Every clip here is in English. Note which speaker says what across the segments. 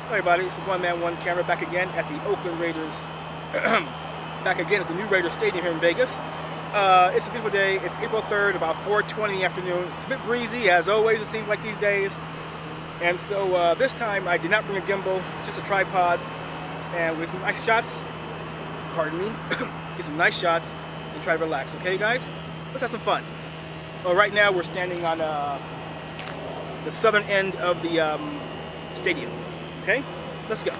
Speaker 1: Hey everybody, it's One Man, One Camera back again at the Oakland Raiders, back again at the new Raiders Stadium here in Vegas. It's a beautiful day. It's April 3rd, about 4:20 in the afternoon. It's a bit breezy, as always, it seems like these days. And so this time I did not bring a gimbal, just a tripod, and with some nice shots, pardon me, get some nice shots and try to relax. Okay, guys? Let's have some fun. Well, right now we're standing on the southern end of the stadium. Okay, let's go.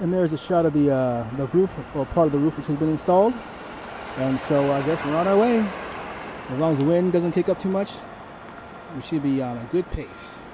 Speaker 1: And there's a shot of the roof, or part of the roof which has been installed. And so I guess we're on our way. As long as the wind doesn't kick up too much, we should be on a good pace.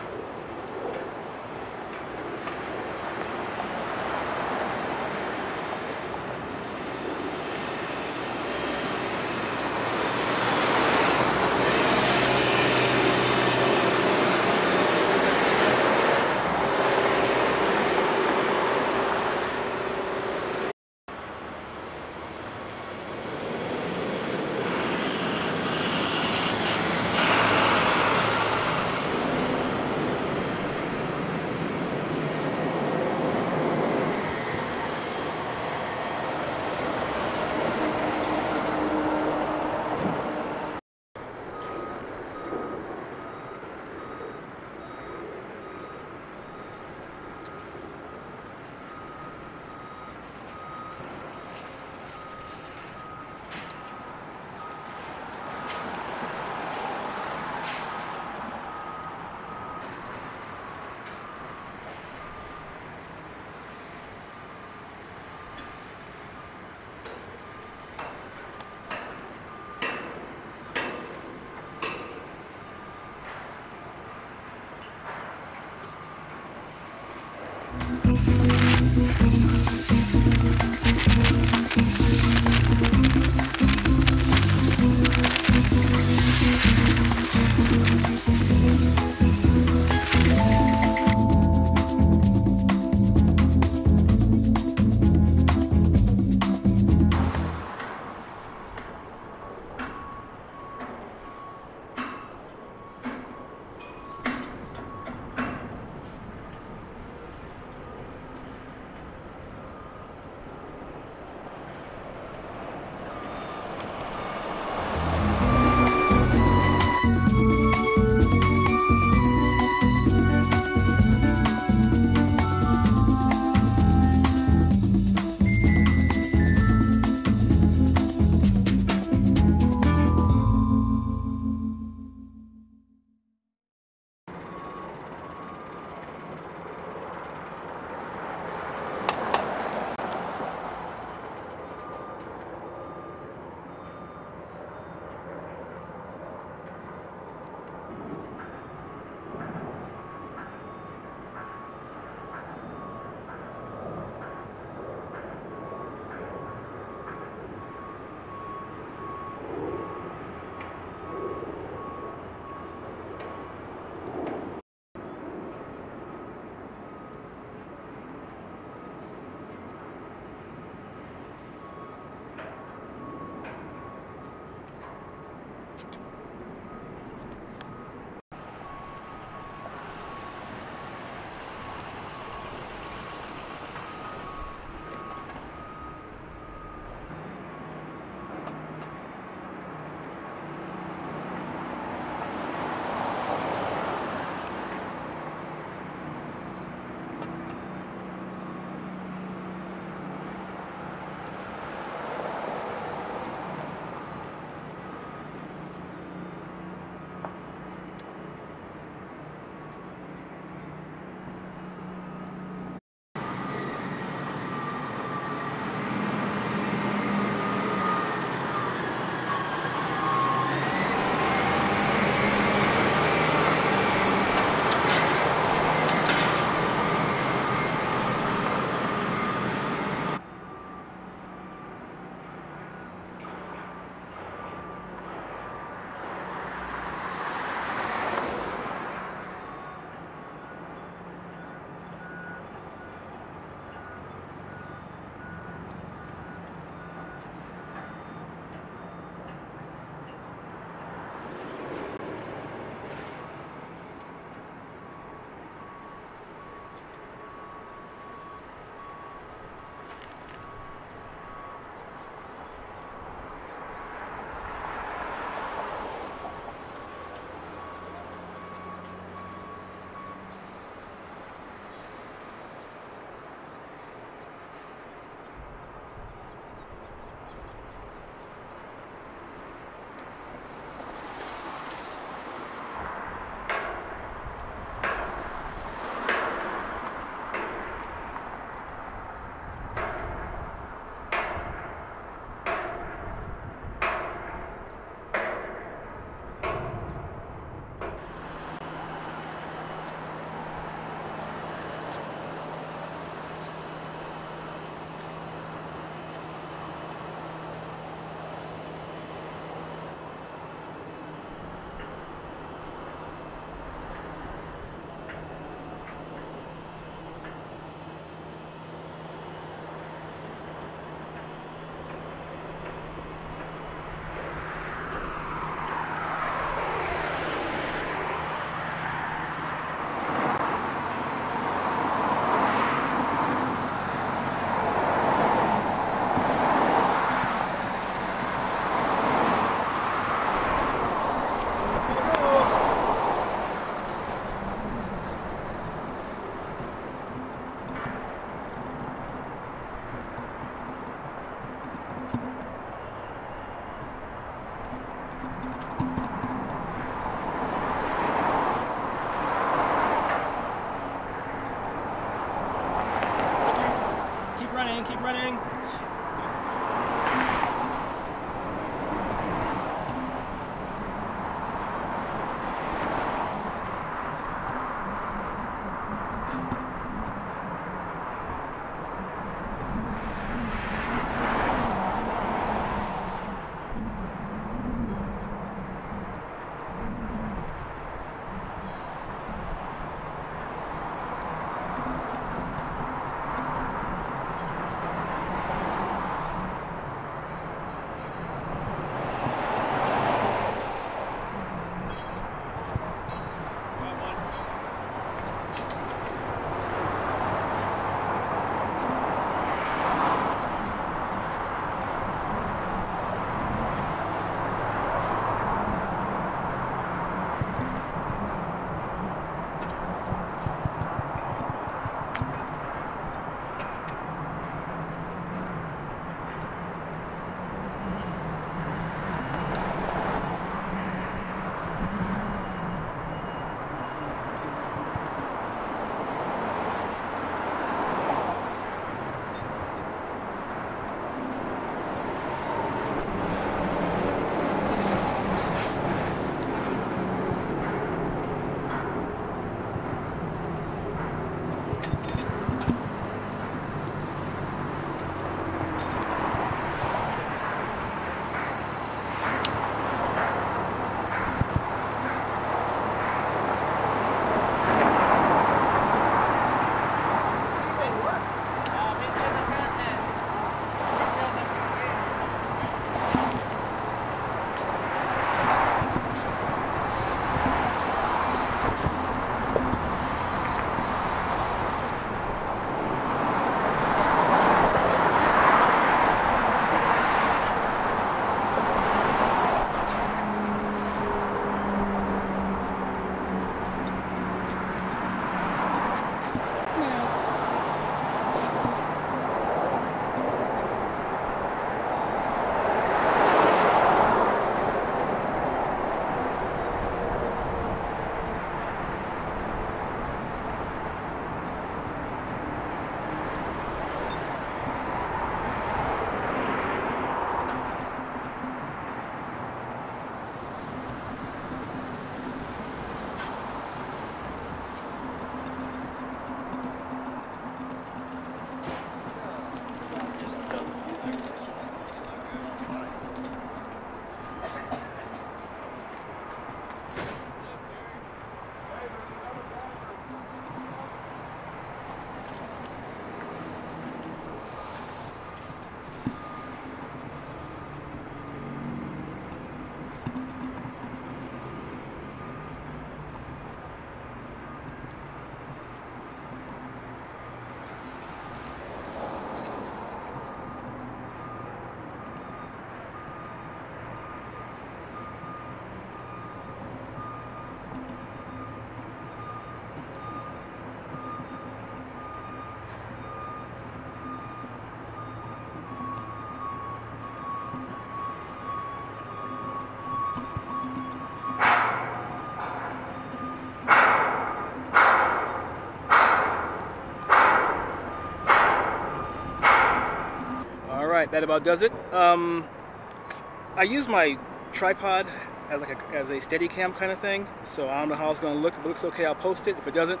Speaker 1: That about does it. I use my tripod as a steady cam kind of thing, so I don't know how it's going to look. If it looks okay, I'll post it. If it doesn't,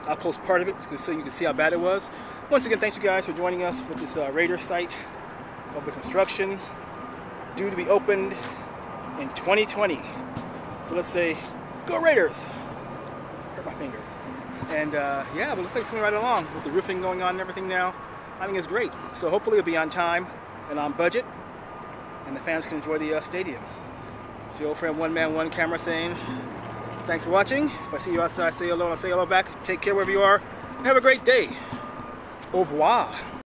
Speaker 1: I'll post part of it so you can see how bad it was. Once again, thanks you guys for joining us with this Raider site of the construction, due to be opened in 2020. So let's say, go Raiders! Hurt my finger. And yeah, but it looks like it's coming right along with the roofing going on and everything now. I think it's great. So hopefully it'll be on time and on budget, and the fans can enjoy the stadium. It's your old friend One Man One Camera saying, thanks for watching. If I see you outside, say hello, and I'll say hello back. Take care wherever you are, and have a great day. Au revoir.